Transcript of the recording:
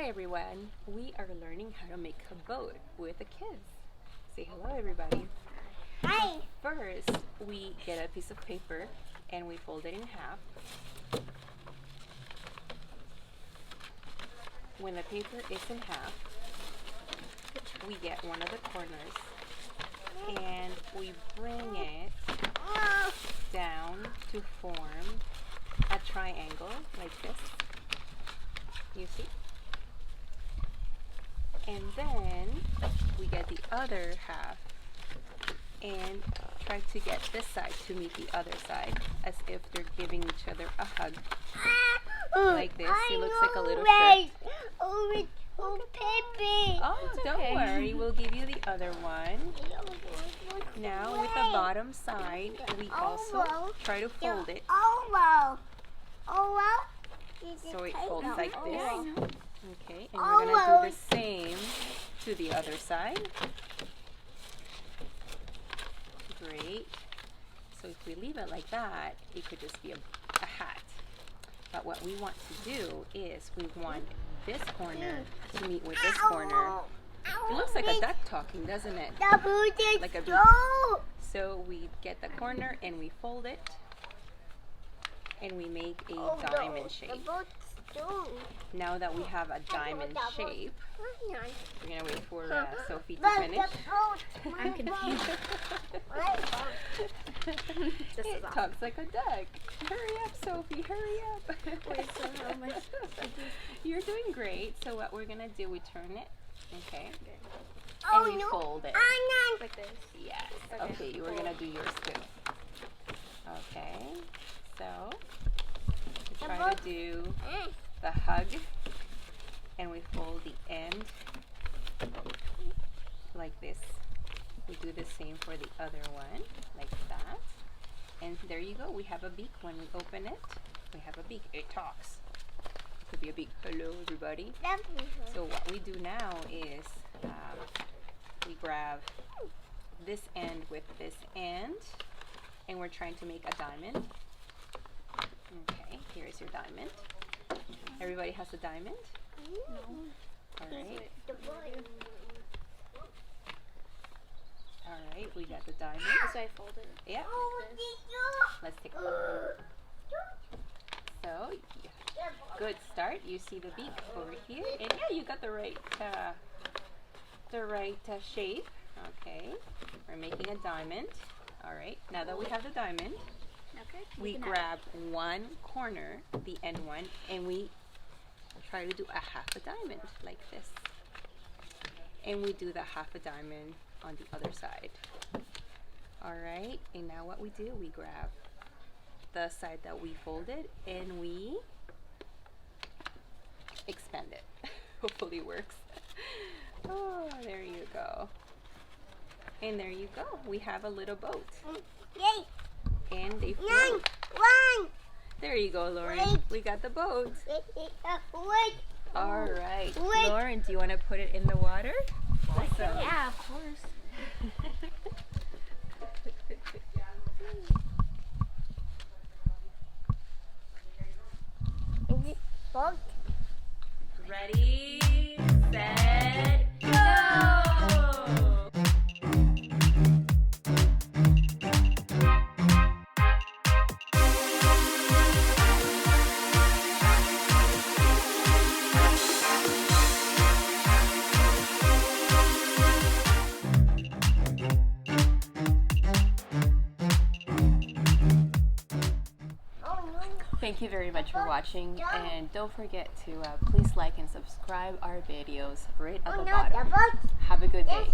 Hi everyone, we are learning how to make a boat with the kids. Say hello everybody. Hi. So first, we get a piece of paper and we fold it in half. When the paper is in half, we get one of the corners and we bring it down to form a triangle like this. You see? And then we get the other half and try to get this side to meet the other side as if they're giving each other a hug. Like this. It looks like a little shirt. Oh, don't worry. We'll give you the other one. Now with the bottom side, we also try to fold it. So it folds like this. Okay, and we're going to do the same to the other side. Great. So if we leave it like that, it could just be a hat. But what we want to do is we want this corner to meet with this corner. It looks like a duck talking, doesn't it? Like a beak. So we get the corner and we fold it. And we make a diamond shape. Now that we have a diamond shape, we're going to wait for Sophie to finish. I'm confused. It talks like a duck. Hurry up, Sophie, hurry up. Wait, so how much? You're doing great. So what we're going to do, we turn it, okay? Oh, and we fold it. Like this? Yes. Okay, you were going to do yours too. Okay, so we try to do the hug, and we fold the end like this. We do the same for the other one, like that. And there you go. We have a beak. When we open it, we have a beak. It talks. It could be a beak. Hello, everybody. So what we do now is we grab this end with this end, and we're trying to make a diamond. Okay, here's your diamond. Everybody has a diamond? No. Alright. Alright, we got the diamond. So I fold it. Yeah. Let's take a look. So, yeah. Good start. You see the beak over here. And yeah, you got the right shape. Okay. We're making a diamond. Alright, now that we have the diamond, we grab one corner, the end one, and we try to do a half a diamond like this. And we do the half a diamond on the other side. Alright, and now what we do, we grab the side that we folded and we expand it. Hopefully it works. Oh, there you go. And there you go. We have a little boat. Yay! And they float. There you go, Lauren. We got the boat. All right. Lauren, do you want to put it in the water? Awesome. Yeah, of course. Ready, set, go! Thank you very much for watching, and don't forget to please like and subscribe our videos right at the bottom. Have a good day.